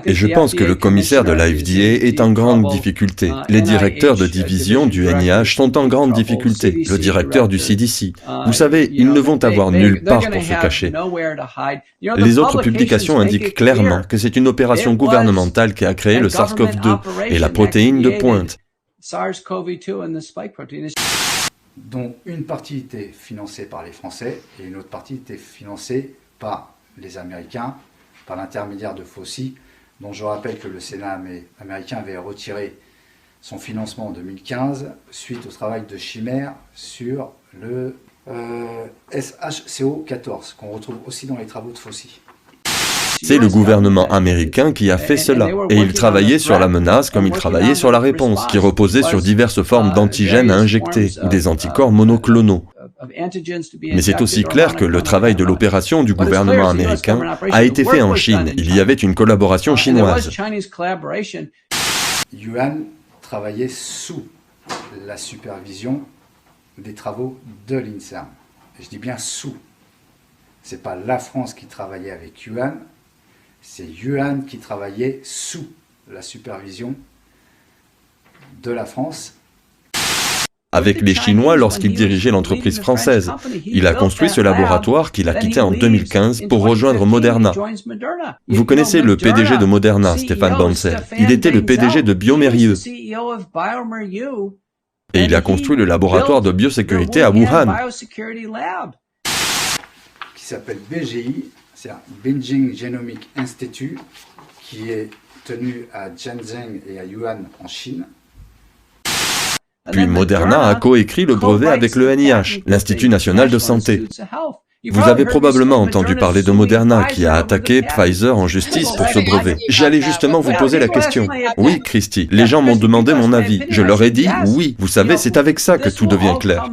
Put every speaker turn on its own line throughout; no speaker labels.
Et je pense que le commissaire de la FDA est en grande difficulté. Les directeurs de division du NIH sont en grande difficulté. Le directeur du CDC. Vous savez, ils ne vont avoir nulle part pour se cacher. Les autres publications indiquent clairement que c'est une opération gouvernementale qui a créé le SARS-CoV-2 et la protéine de pointe.
Dont une partie était financée par les Français et une autre partie était financée par les Américains, par l'intermédiaire de Fauci, dont je rappelle que le Sénat américain avait retiré son financement en 2015 suite au travail de Chimère sur le SHCO14, qu'on retrouve aussi dans les travaux de Fauci.
C'est le gouvernement américain qui a fait cela, et il travaillait sur la menace comme il travaillait sur la réponse, qui reposait sur diverses formes d'antigènes à injecter, ou des anticorps monoclonaux. Mais c'est aussi clair que le travail de l'opération du gouvernement américain a été fait en Chine. Il y avait une collaboration chinoise.
Yuan travaillait sous la supervision des travaux de l'INSERM. Je dis bien sous. C'est pas la France qui travaillait avec Yuan, c'est Yuan qui travaillait sous la supervision de la France.
Avec les Chinois lorsqu'il dirigeait l'entreprise française. Il a construit ce laboratoire qu'il a quitté en 2015 pour rejoindre Moderna. Vous connaissez le PDG de Moderna, Stéphane Bancel. Il était le PDG de bioMérieux. Et il a construit le laboratoire de biosécurité à Wuhan.
Qui s'appelle BGI, c'est un Beijing Genomic Institute, qui est tenu à Shenzhen et à Yuan en Chine.
Puis Moderna a coécrit le brevet avec le NIH, l'Institut national de santé. Vous avez probablement entendu parler de Moderna qui a attaqué Pfizer en justice pour ce brevet. J'allais justement vous poser la question. Oui, Christy, les gens m'ont demandé mon avis. Je leur ai dit oui. Vous savez, c'est avec ça que tout devient clair.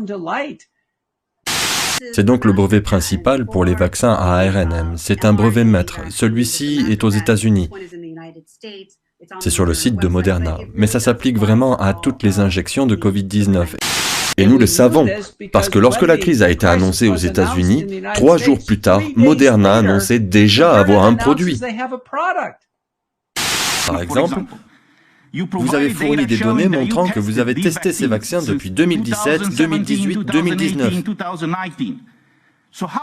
C'est donc le brevet principal pour les vaccins à ARNM. C'est un brevet maître. Celui-ci est aux États-Unis. C'est sur le site de Moderna, mais ça s'applique vraiment à toutes les injections de Covid-19. Et nous le savons, parce que lorsque la crise a été annoncée aux États-Unis, 3 jours plus tard, Moderna annonçait déjà avoir un produit. Par exemple, vous avez fourni des données montrant que vous avez testé ces vaccins depuis 2017, 2018, 2019.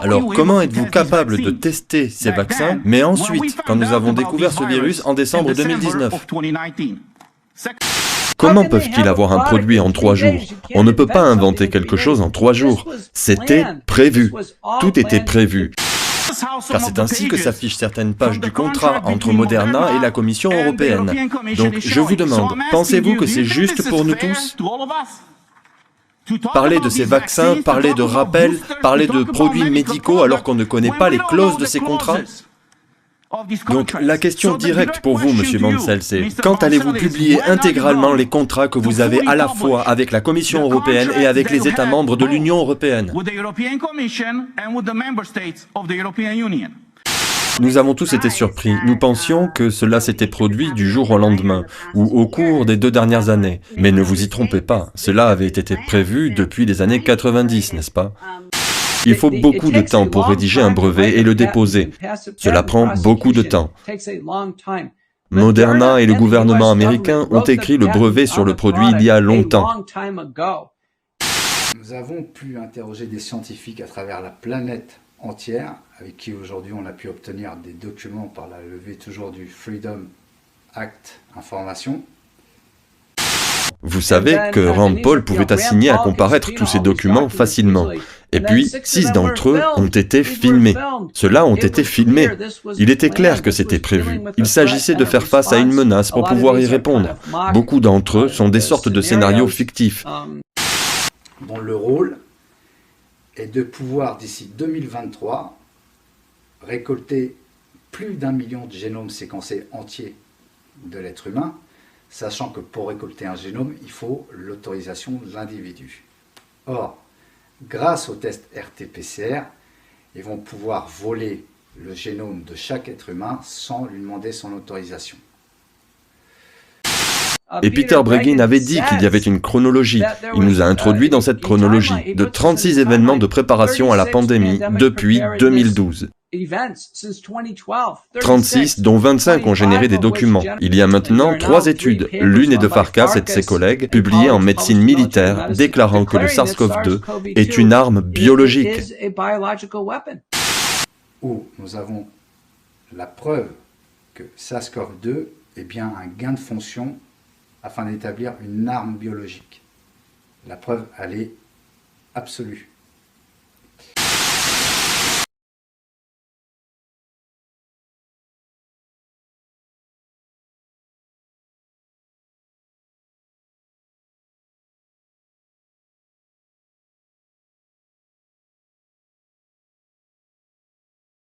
Alors, comment êtes-vous capable de tester ces vaccins, mais ensuite, quand nous avons découvert ce virus en décembre 2019? Comment peuvent-ils avoir un produit en 3 jours? On ne peut pas inventer quelque chose en 3 jours. C'était prévu. Tout était prévu. Car c'est ainsi que s'affichent certaines pages du contrat entre Moderna et la Commission européenne. Donc, je vous demande, pensez-vous que c'est juste pour nous tous? Parler de ces vaccins, parler de rappels, parler de produits médicaux alors qu'on ne connaît pas les clauses de ces contrats? Donc la question directe pour vous, Monsieur Bancel, c'est quand allez-vous publier intégralement les contrats que vous avez à la fois avec la Commission européenne et avec les États membres de l'Union européenne? Nous avons tous été surpris. Nous pensions que cela s'était produit du jour au lendemain, ou au cours des 2 dernières années. Mais ne vous y trompez pas, cela avait été prévu depuis les années 90, n'est-ce pas? Il faut beaucoup de temps pour rédiger un brevet et le déposer. Cela prend beaucoup de temps. Moderna et le gouvernement américain ont écrit le brevet sur le produit il y a longtemps.
Nous avons pu interroger des scientifiques à travers la planète entière, avec qui aujourd'hui on a pu obtenir des documents par la levée toujours du Freedom Act Information.
Vous savez que Rand Paul pouvait assigner à comparaître tous ces documents facilement. Et puis, 6 d'entre eux ont été filmés. Ceux-là ont été filmés. Il était clair que c'était prévu. Il s'agissait de faire face à une menace pour pouvoir y répondre. Beaucoup d'entre eux sont des sortes de scénarios fictifs.
Dont le rôle est de pouvoir, d'ici 2023, récolter plus d'1 million de génomes séquencés entiers de l'être humain, sachant que pour récolter un génome, il faut l'autorisation de l'individu. Or, grâce au test RT-PCR, ils vont pouvoir voler le génome de chaque être humain sans lui demander son autorisation.
Et Peter Breggin avait dit qu'il y avait une chronologie. Il nous a introduit dans cette chronologie de 36 événements de préparation à la pandémie depuis 2012. 36, dont 25 ont généré des documents. Il y a maintenant 3 études, l'une est de Farkas et de ses collègues, publiées en médecine militaire, déclarant que le SARS-CoV-2 est une arme biologique.
Où nous avons la preuve que SARS-CoV-2 est bien un gain de fonction afin d'établir une arme biologique. La preuve, elle est absolue.